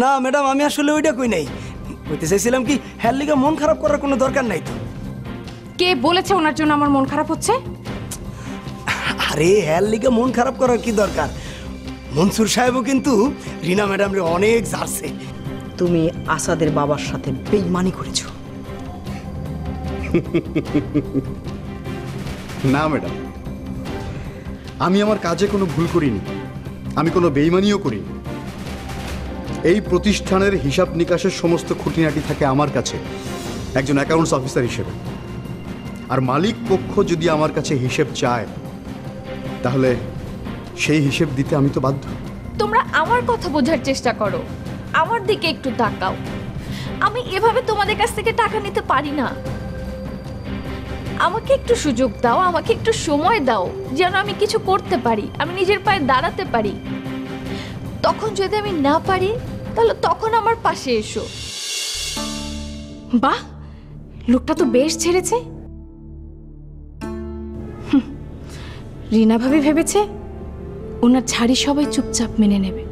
না ম্যাডাম, আমি আসলে ওইটা কই নাই। কইতে চাইছিলাম কি, হ্যার লিগা মন খারাপ করার কোনো দরকার নাই তো। কে বলেছে ওনার জন্য আমার মন খারাপ হচ্ছে? আরে হ্যার লিগা মন খারাপ করার কি দরকার? মনসুর সাহেবও কিন্তু রিনা ম্যাডামরে অনেক জারছে। তুমি আসাদের বাবার সাথে বেইমানি করেছো। না ম্যাডাম, আমি আমার কাজে কোনো ভুল করিনি, আমি কোনো বেইমানিও করিনি। এই প্রতিষ্ঠানের হিসাব নিকাশের সমস্ত খুঁটিনাটি থাকে আমার কাছে একজন অ্যাকাউন্টস অফিসার হিসেবে। আর মালিক পক্ষ যদি আমার কাছে হিসেব চায়, তাহলে সেই হিসেব দিতে আমি তো বাধ্য। তোমরা আমার কথা বোঝার চেষ্টা করো, আমার দিকে একটু তাকাও। আমি এভাবে তোমাদের কাছ থেকে টাকা নিতে পারি না। আমাকে একটু সুযোগ দাও, আমাকে একটু সময় দাও, যেন আমি কিছু করতে পারি, আমি নিজের পায়ে দাঁড়াতে পারি। তখন যদি আমি না পারি, তাহলে তখন আমার পাশে এসো। বাহ, লোকটা তো বেশ ছেড়েছে। রিনা ভাবি ভেবেছে ওনার ঝাড়ি সবাই চুপচাপ মেনে নেবে,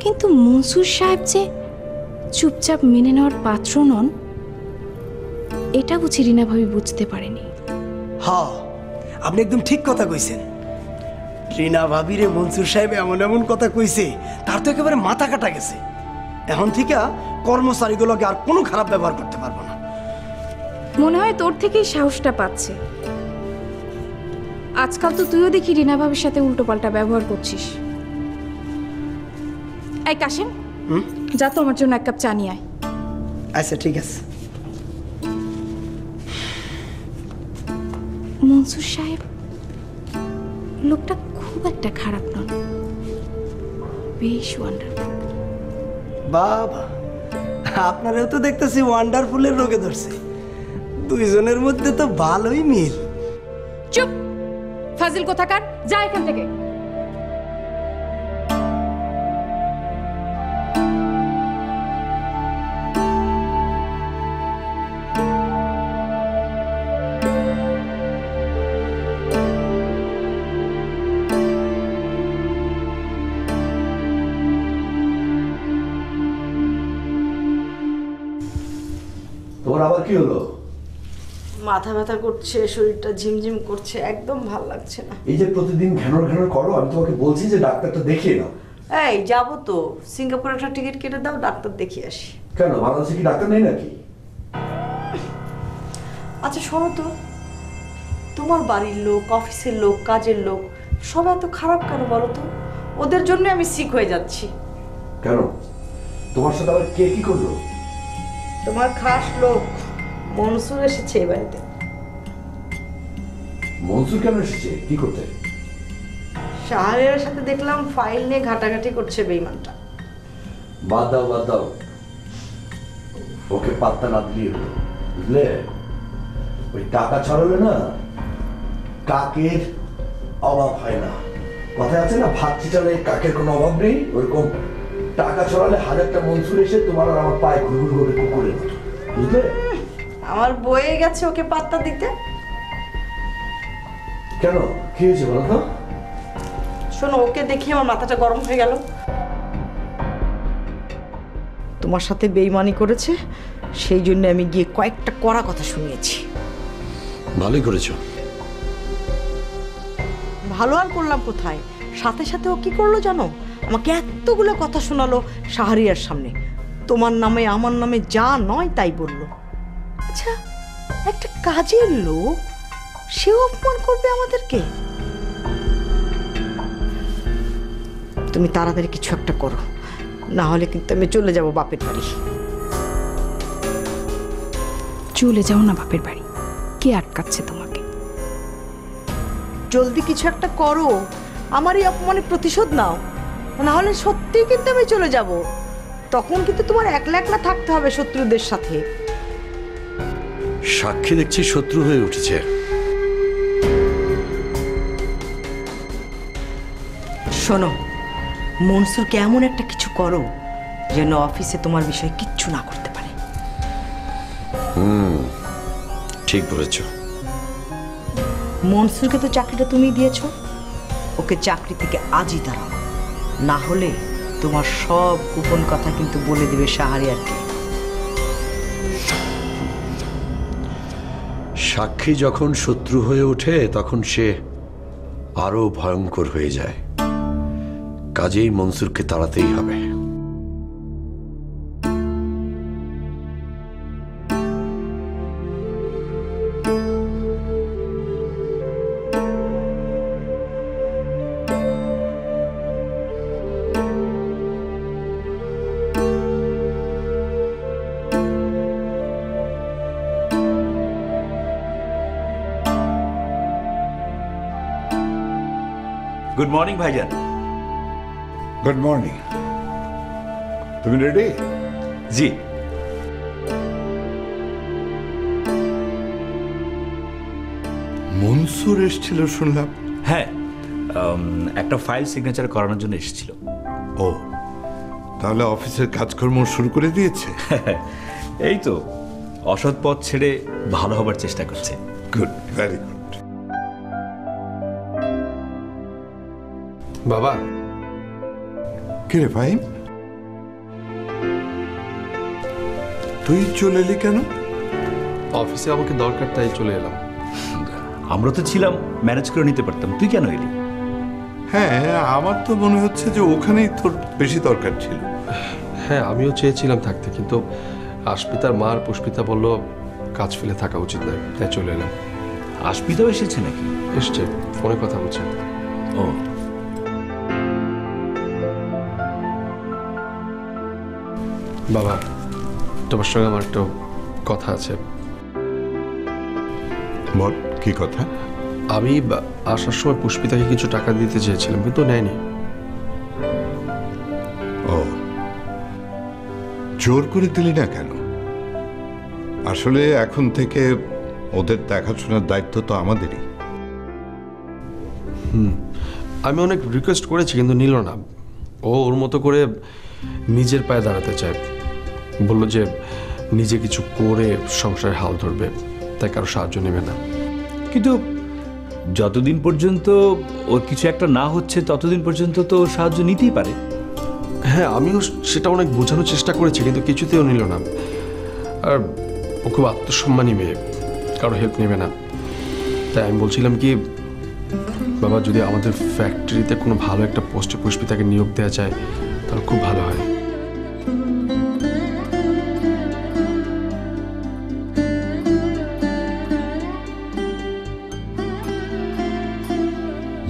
কিন্তু মনসুর সাহেব যে চুপচাপ মেনে নেওয়ার পাত্র নন, এটা বুঝি রিনা ভাবি বুঝতে পারেনি। হ্যাঁ, আপনি একদম ঠিক কথা কইছেন। রিনা ভাবিরে মনসুর সাহেব এমন এমন কথা কইছে, তার তো একেবারে মাথা কাটা গেছে। এখন থেকে কর্মচারীগুলোকে আর কোনো খারাপ ব্যবহার করতে পারবো না। মনে হয় তোর থেকেই সাহসটা পাচ্ছে। আজকাল তো তুইও দেখি রিনা ভাবির সাথে উল্টোপাল্টা ব্যবহার করছিস। এই কাশেম, যা তো আমার জন্য এক কাপ চা নিয়ে আয়। আচ্ছা ঠিক আছে। মনসুর সাহেব লোকটা খুব একটা খারাপ নন, বেশ ওয়ান্ডারফুল। বাবা, আপনারাও তো দেখতেছি ওয়ান্ডারফুলের রোগে ধরছে। দুইজনের মধ্যে তো ভালোই মিল। চুপ ফাজিল কোথাকার, যা এখান থেকে। তোমার আবার কি হলো? মাথা ব্যথা করছে, শরীরটা ঝিমঝিম করছে, একদম ভাল লাগছে না। এই যে প্রতিদিন ঘ্যানর ঘ্যানর করো, আমি তোমাকে বলছি যে ডাক্তারটা দেখিয়ে নাও। এই যাবো তো, সিঙ্গাপুরে একটা টিকিট কেটে দাও, ডাক্তার দেখিয়ে আসি। কেন, বাংলাদেশে কি ডাক্তার নেই নাকি? আচ্ছা শোনো তো, তোমার বাড়ির লোক, অফিসের লোক, কাজের লোক সবাই এত খারাপ কেন বলো তো? ওদের জন্য আমি সিক হয়ে যাচ্ছি। কেন, তোমার সাথে আবার কে কি করলো? তোমার খাস লোক মনসুর এসেছে এই বাড়িতে। মনসুর কেন এসেছে, কি করতে? শাহরিয়ার সাথে দেখলাম ফাইল নিয়ে ঘাটাঘাটি করছে বেঈমানটা। বাদ দাও বাদ দাও, ওকে পাত্তা না দিলেই হলো, বুঝলে? ওই টাকা ছড়ালে না, কাকের অভাব হয় না। কথায় আছে না, ভাত ছিটালে কাকের কোনো অভাব নেই। ওরকম টাকা ছড়ালে হাজারটা মনসুর এসে তোমার আর আমার পায়ে ঘুরঘুর করে কুকুরের মতো, বুঝলে? আমার বয়ে গেছে ওকে পাত্তা দিতে। কেন, কি হয়েছে বলো তো? শোনো, ওকে দেখে আমার মাথাটা গরম হয়ে গেল। তোমার সাথে বেইমানি করেছে, সেই জন্য আমি গিয়ে কয়েকটা কড়া কথা শুনিয়েছি। ভালোই করেছো। ভালো আর করলাম কোথায়, সাথে সাথে ও কি করলো জানো? আমাকে এতগুলো কথা শোনালো শাহরিয়ার সামনে। তোমার নামে আমার নামে যা নয় তাই বললো। আচ্ছা, একটা কাজের লোক, সেও অপমান করবে আমাদেরকে? তুমি তাড়াতাড়ি কিছু একটা করো, না হলে কিন্তু আমি চলে যাব বাপের বাড়ি। চলে যাও না বাপের বাড়ি, কে আটকাচ্ছে তোমাকে? জলদি কিছু একটা করো, আমার এই অপমানের প্রতিশোধ নাও, না হলে সত্যিই কিন্তু আমি চলে যাব। তখন কিন্তু তোমার একলা একলা থাকতে হবে শত্রুদের সাথে। সাক্ষী দেখছি শত্রু হয়ে উঠেছে। শোনো, মনসুরকে এমন একটা কিছু করো যেন অফিসে তোমার বিষয়ে কিচ্ছু না করতে পারে। ঠিক বলেছ। মনসুরকে তো চাকরিটা তুমি দিয়েছো, ওকে চাকরি থেকে আজই তাড়াও, না হলে তোমার সব গোপন কথা কিন্তু বলে দিবে শাহরিয়ারকে। সাক্ষী যখন শত্রু হয়ে ওঠে তখন সে আরো ভয়ঙ্কর হয়ে যায়। কাজেই মনসুরকে তাড়াতেই হবে। গুড মর্নিং ভাইজান। Good morning. তুমি রেডি? জি। মনসুর এসেছিল শুনলাম। হ্যাঁ, একটা ফাইল সিগনেচার করানোর জন্য এসেছিল। ও, তাহলে অফিসের কাজকর্ম শুরু করে দিয়েছে? এই তো অসৎ পথ ছেড়ে ভালো হবার চেষ্টা করছে। Good, very good. বাবা, কে রে ভাই, তুই চলে এলি কেন? অফিসে আমাকে দরকার তাই চলে এলাম। আমরা তো ছিলাম, ম্যানেজ করে নিতে পারতাম, তুই কেন এলি? হ্যাঁ, আমার তো মনে হচ্ছে যে ওখানেই তোর বেশি দরকার ছিল। হ্যাঁ, আমিও চেয়েছিলাম থাকতে, কিন্তু আশপিতার মা আর পুষ্পিতা বলল কাজ ফেলে থাকা উচিত নয়, তাই চলে এলাম। আশপিতাও এসেছে নাকি? এসছে, ফোনে কথা বলছে। ও, বাবা, তোমার সঙ্গে আমার একটা কথা আছে। বল, কি কথা? আমি আসার সময় পুষ্পিতাকে কিছু টাকা দিতে চেয়েছিলাম, কিন্তু নেয়নি। ও, জোর করে দিলি না কেন? আসলে এখন থেকে ওদের দেখাশোনার দায়িত্ব তো আমাদেরই। আমি অনেক রিকোয়েস্ট করেছি, কিন্তু নিল না। ও ওর মতো করে নিজের পায়ে দাঁড়াতে চায়। বলল যে নিজে কিছু করে সংসারে হাল ধরবে, তাই কারো সাহায্য নেবে না। কিন্তু যতদিন পর্যন্ত ওর কিছু একটা না হচ্ছে ততদিন পর্যন্ত তো ওর সাহায্য নিতেই পারে। হ্যাঁ, আমিও সেটা অনেক বোঝানোর চেষ্টা করেছি, কিন্তু কিছুতেও নিল না। আর ও খুব আত্মসম্মানী মেয়ে, কারো হেল্প নেবে না। তাই আমি বলছিলাম কি, বাবা, যদি আমাদের ফ্যাক্টরিতে কোনো ভালো একটা পোস্টে পুষ্পিতাকে নিয়োগ দেওয়া যায় তাহলে খুব ভালো হয়।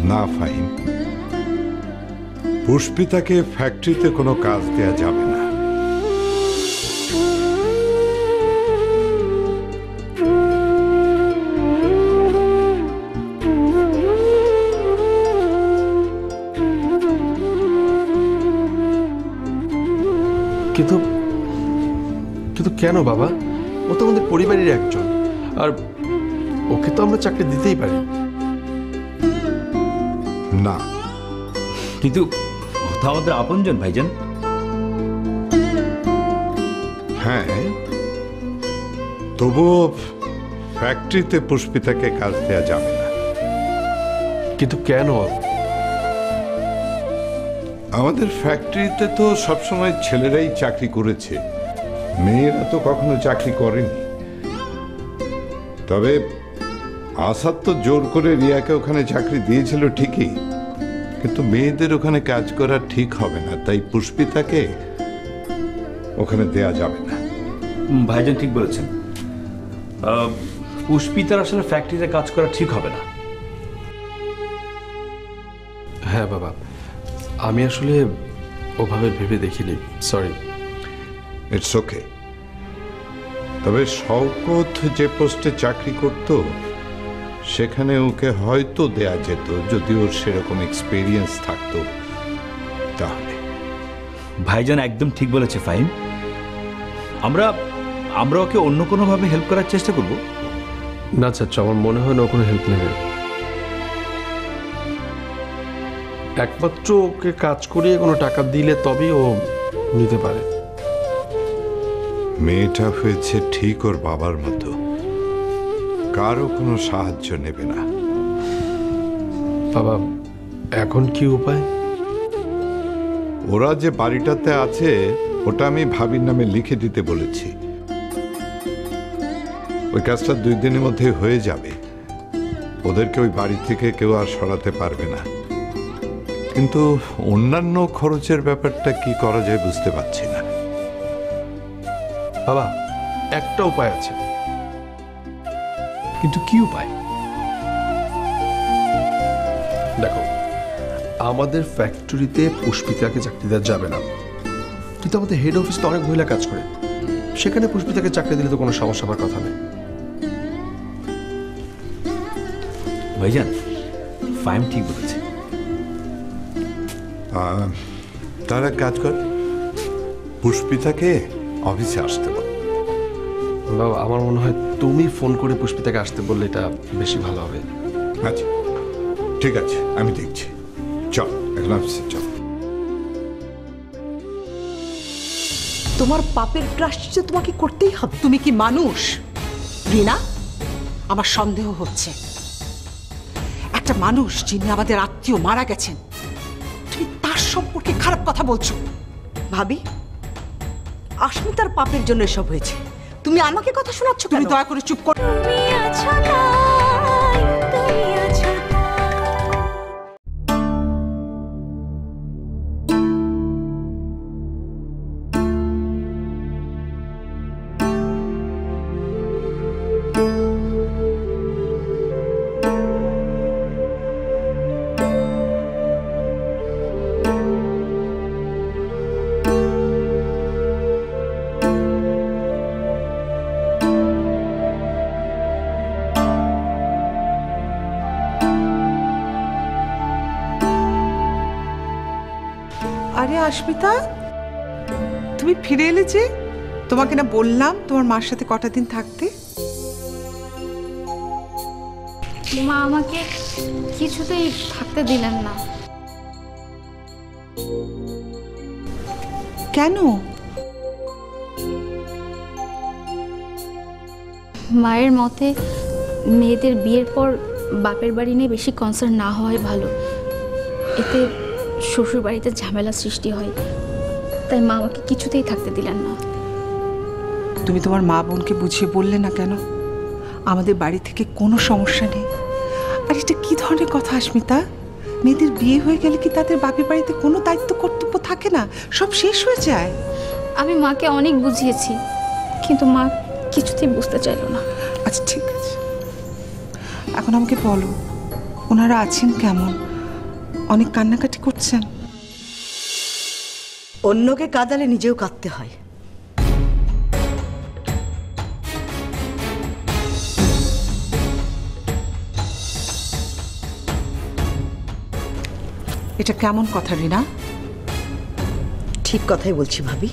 না ফাহিম, পুষ্পিতাকে ফ্যাক্টরিতে কোনো কাজ দেয়া যাবে না। কিন্তু কিন্তু কেন বাবা? ও তো আমাদের পরিবারের একজন, আর ওকে তো আমরা চাকরি দিতেই পারি। না, কিন্তু ও তো আমাদের আপনজন ভাইজান। হ্যাঁ, তবুও ফ্যাক্টরিতে পুষ্পিতাকে কাজ দেয়া যাবে না। কিন্তু কেন? আমাদের ফ্যাক্টরিতে তো সবসময় ছেলেরাই চাকরি করেছে, মেয়েরা তো কখনো চাকরি করেনি। তবে আসাদ তো জোর করে রিয়াকে ওখানে চাকরি দিয়েছিল ঠিকই, কিন্তু মেয়েদের ওখানে কাজ করা ঠিক হবে না, তাই পুষ্পিতাকে ওখানে দেয়া যাবে না। ভাইজান ঠিক বলেছেন, পুষ্পিতার আসলে ফ্যাক্টরিতে কাজ করা ঠিক হবে না। হ্যাঁ বাবা, আমি আসলে ওভাবে ভেবে দেখিনি, সরি। It's okay. তবে শওকত যে পোস্টে চাকরি করত সেখানে ওকে হয়তো দেয়া যেত, যদি ওর সেরকম এক্সপেরিয়েন্স থাকতো তাহলে। ভাইজান একদম ঠিক বলেছে ফাহিম, আমরা ওকে অন্য কোনোভাবে হেল্প করার চেষ্টা করব। না চাচ্ছ, আমার মনে হয় না ও কোনো হেল্প নেবে। একমাত্র ওকে কাজ করিয়ে কোনো টাকা দিলে তবেই ও নিতে পারে। মেয়েটা হয়েছে ঠিক ওর বাবার মতো, কারো কোনো সাহায্য নেবে না। বাবা, এখন কি উপায়? ওরা যে বাড়িটাতে আছে ওটা আমি ভাবির নামে লিখে দিতে বলেছি। ওই কাজটা 2 দিনের মধ্যে হয়ে যাবে। ওদেরকে ওই বাড়ি থেকে কেউ আর সরাতে পারবে না। কিন্তু অন্যান্য খরচের ব্যাপারটা কি করা যায় বুঝতে পারছি না। বাবা, একটা উপায় আছে। কিন্তু কি উপায়? দেখো, আমাদের ফ্যাক্টরিতে পুষ্পিতাকে চাকরি দেওয়া যাবে না, কিন্তু আমাদের হেড অফিসে অনেক মহিলা কাজ করে, সেখানে পুষ্পিতাকে চাকরি দিলে তো কোনো সমস্যা হওয়ার কথা নেই। ভাইজান, ফাইম ঠিক বলেছে। তারা কাজ কর, পুষ্পিতাকে অফিসে আসতে বল। বাবা, আমার মনে হয় তুমি ফোন করে পুষ্পিতাকে আসতে বললে এটা বেশি ভালো হবে। আচ্ছা ঠিক আছে, আমি দেখছি। চল এখন অফিসে চল। তোমার পাপের প্রায়শ্চিত্ত তোমাকে করতেই হবে। তুমি কি মানুষ রিনা? আমার সন্দেহ হচ্ছে একটা মানুষ যিনি আমাদের আত্মীয় মারা গেছেন, তুমি তার সম্পর্কে খারাপ কথা বলছো। ভাবি, আস্মিতার পাপের জন্য এসব হয়েছে, তুমি আমাকে কথা শোনাচ্ছ কেন? তুমি দয়া করে চুপ করো। আরে আস্মিতা, তুমি ফিরে এলে যে? তোমাকে না বললাম তোমার মার সাথে কটা দিন থাকতে? মা আমাকে কিছুতেই থাকতে দিলেন না। কেন? মায়ের মতে মেয়েদের বিয়ের পর বাপের বাড়ি নিয়ে বেশি কনসার্ন না হওয়াই ভালো, এতে শ্বশুর বাড়িতে ঝামেলা সৃষ্টি হয়। তাই মা আমাকে কিছুতেই থাকতে দিলেন না। তুমি তোমার মা বোনকে বুঝিয়ে বললে না কেন আমাদের বাড়ি থেকে কোনো সমস্যা নেই? আর এটা কি ধরনের কথা আস্মিতা? মেয়েদের বিয়ে হয়ে গেলে কি তাদের বাপের বাড়িতে কোনো দায়িত্ব কর্তব্য থাকে না? সব শেষ হয়ে যায়। আমি মাকে অনেক বুঝিয়েছি, কিন্তু মা কিছুতেই বুঝতে চাইল না। আচ্ছা ঠিক আছে, এখন আমাকে বলো ওনারা আছেন কেমন? অনেক কান্নাকাটি করছেন? অন্যকে কাঁদালে নিজেও কাঁদতে হয়। এটা কেমন কথা রিনা? ঠিক কথাই বলছি ভাবি।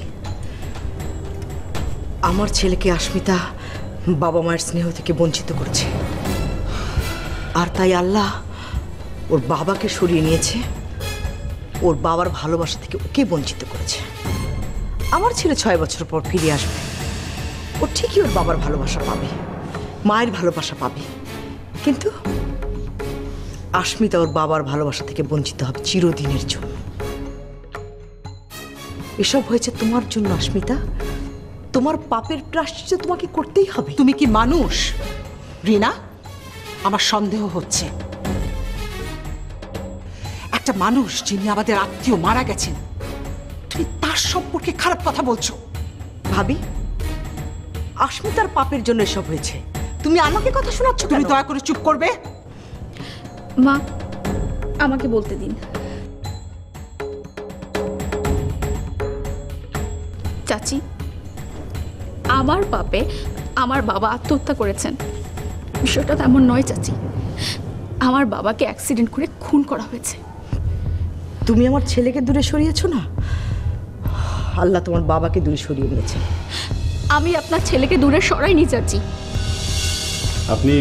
আমার ছেলেকে আস্মিতা বাবা মায়ের স্নেহ থেকে বঞ্চিত করেছে, আর তাই আল্লাহ ওর বাবাকে সরিয়ে নিয়েছে, ওর বাবার ভালোবাসা থেকে ওকে বঞ্চিত করেছে। আমার ছেলে 6 বছর পর ফিরে আসবে, ও ঠিকই ওর বাবার ভালোবাসা পাবে, মায়ের ভালোবাসা পাবে, কিন্তু আস্মিতা ওর বাবার ভালোবাসা থেকে বঞ্চিত হবে চিরদিনের জন্য। এসব হয়েছে তোমার জন্য আস্মিতা, তোমার পাপের প্রায়শ্চিত্ত তোমাকে করতেই হবে। তুমি কি মানুষ রিনা? আমার সন্দেহ হচ্ছে একটা মানুষ যিনি আমাদের আত্মীয় মারা গেছেন, তুমি তার সম্পর্কে খারাপ কথা বলছো। ভাবি, আস্মিতার পাপের জন্য এসব হয়েছে, তুমি আমাকে কথা শোনাচ্ছ কেন? তুমি দয়া করে চুপ করবে। মা, আমাকে বলতে দিন। চাচি, আমার পাপে আমার বাবা আত্মহত্যা করেছেন। বিষয়টা তেমন নয় চাচি, আমার বাবাকে অ্যাক্সিডেন্ট করে খুন করা হয়েছে। তুমি আমার ছেলেকে দূরে সরিয়েছো না, আল্লাহ তোমার বাবাকে দূরে সরিয়ে নিয়েছে। আমি আপনার ছেলেকে দূরে সরাইনি চাচি। আপনি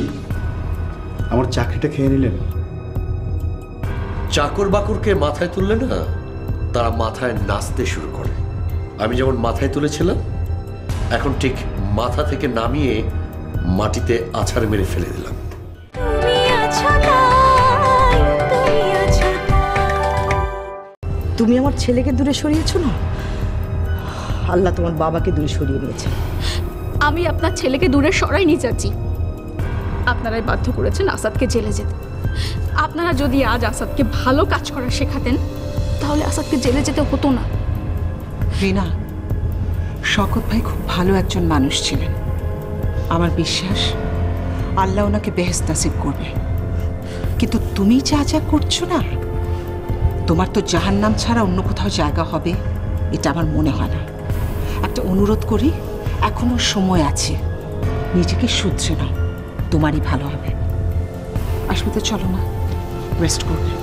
আমার চাকরিটা খেয়ে নিলেন। চাকর বাকরকে মাথায় তুললে না, তারা মাথায় নাচতে শুরু করে। আমি যেমন মাথায় তুলেছিলাম, এখন ঠিক মাথা থেকে নামিয়ে মাটিতে আছাড় মেরে ফেলে দিলাম। তুমি আমার ছেলেকে দূরে সরিয়েছো না, আল্লাহ তোমার বাবাকে দূরে সরিয়ে নিয়েছে। আমি আপনার ছেলেকে দূরে সরাইনি চাচি, আপনারাই বাধ্য করেছেন আসাদকে জেলে যেতে। আপনারা যদি আজ আসাদকে ভালো কাজ করা শেখাতেন তাহলে আসাদকে জেলে যেতে হতো না। রিনা, শওকত ভাই খুব ভালো একজন মানুষ ছিলেন। আমার বিশ্বাস আল্লাহ ওনাকে বেহেশত নসিব করবে। কিন্তু তুমি যা যা করছো না, তোমার তো জাহান্নাম ছাড়া অন্য কোথাও জায়গা হবে এটা আমার মনে হয় না। একটা অনুরোধ করি, এখনো সময় আছে, নিজেকে শুধরে নাও, তোমারই ভালো হবে। আসবে তো, চলো না, রেস্ট করবে।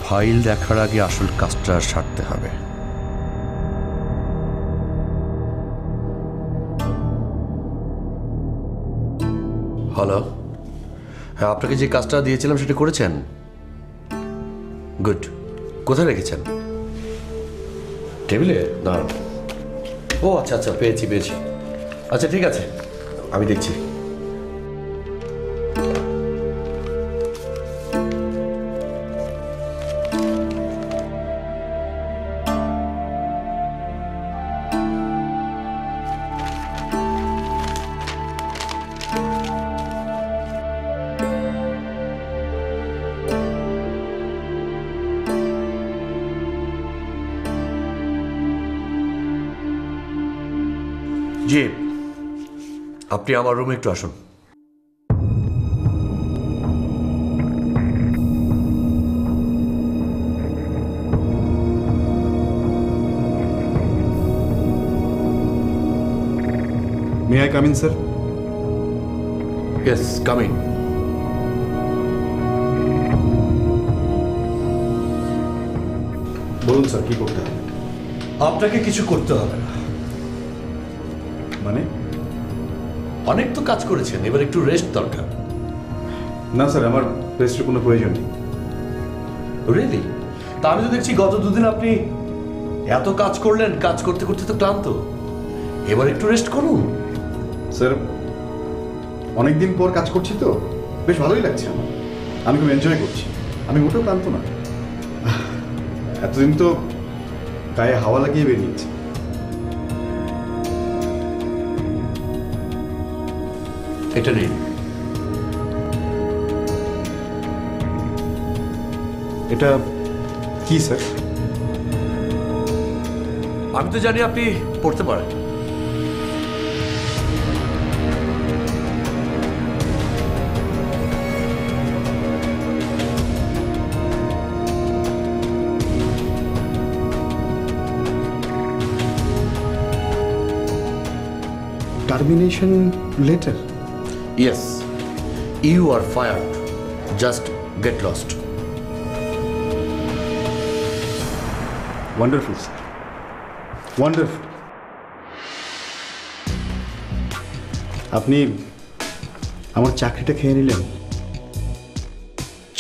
ফাইল দেখার আগে আসল কাজটা সারতে হবে। হ্যালো, হ্যাঁ, আপনাকে যে কাজটা দিয়েছিলাম সেটা করেছেন? গুড। কোথায় রেখেছেন? টেবিলে? না, ও আচ্ছা আচ্ছা, পেয়েছি পেয়েছি। আচ্ছা ঠিক আছে, আমি দেখছি। জি, আপনি আমার রুমে একটু আসুন। May I come in sir? Yes, coming. বলুন স্যার, কি করতে হবে? আপনাকে কিছু করতে হবে না। মানে? অনেক তো কাজ করেছেন, এবার একটু রেস্ট দরকার। না স্যার, আমার রেস্টের কোনো প্রয়োজন নেই। রিয়েলি? তা আমি তো দেখছি গত দুদিন আপনি এত কাজ করলেন, কাজ করতে করতে তো ক্লান্ত। এবার একটু রেস্ট করুন। স্যার, অনেকদিন পর কাজ করছি তো বেশ ভালোই লাগছে আমার। আমি খুব এনজয় করছি, আমি মোটেও ক্লান্ত না। এতদিন তো গায়ে হাওয়া লাগিয়ে বেরিয়েছি। এটা নিন। এটা কি স্যার? আমি তো জানি আপনি পড়তে পারেন। Termination letter? Yes, you are fired. Just get lost. Wonderful sir, wonderful. আপনি আমার চাকরিটা খেয়ে নিলেন।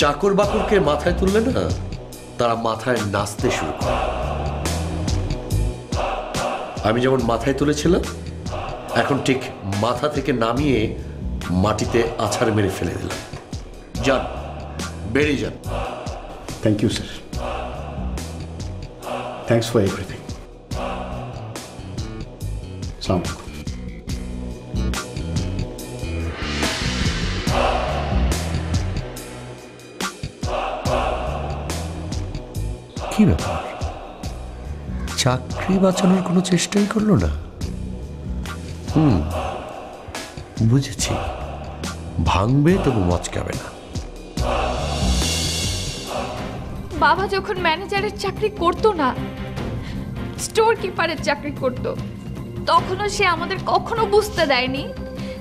চাকর বাকরকে মাথায় তুললে না, তারা মাথায় নাচতে শুরু করে। আমি যেমন মাথায় তুলেছিলাম, এখন ঠিক মাথা থেকে নামিয়ে মাটিতে আছাড় মেরে ফেলে দিলাম। যান, বেরিয়ে যান। Thank you sir, thanks for everything. সালাম। কি ব্যাপার, চাকরি বাঁচানোর কোনো চেষ্টাই করলো না? বুঝেছি, ভাঙবে তবু মচকাবে না। বাবা যখন ম্যানেজারের চাকরি করতো না, স্টোর কিপারের চাকরি করতো, তখনও সে আমাদের কখনো বুঝতে দেয়নি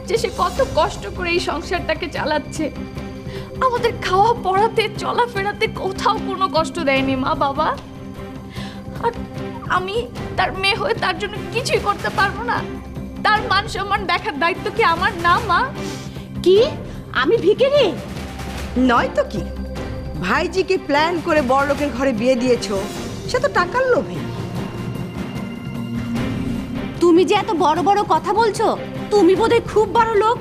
যে সে কত কষ্ট করে এই সংসারটাকে চালাচ্ছে। আমাদের খাওয়া পড়াতে চলাফেরাতে কোথাও কোনো কষ্ট দেয়নি মা বাবা। আর আমি তার মেয়ে হয়ে তার জন্য কিছুই করতে পারবো না? তার মান সম্মান দেখার দায়িত্ব কি আমার না মা? কি আমি ভিখারি? নয় তো কি, ভাইজিকে প্ল্যান করে বড় লোকের ঘরে বিয়ে দিয়েছো, সে তো টাকার লোভী। তুমি যে এত বড় বড় কথা বলছো, তুমি বোধহয় খুব বড় লোক।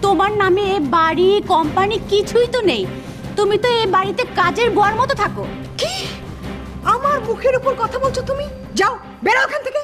তোমার নামে বাড়ি কোম্পানি কিছুই তো নেই, তুমি তো এই বাড়িতে কাজের বুয়ার মতো থাকো। কি আমার মুখের উপর কথা বলছো তুমি? যাও বেরো ওখান থেকে।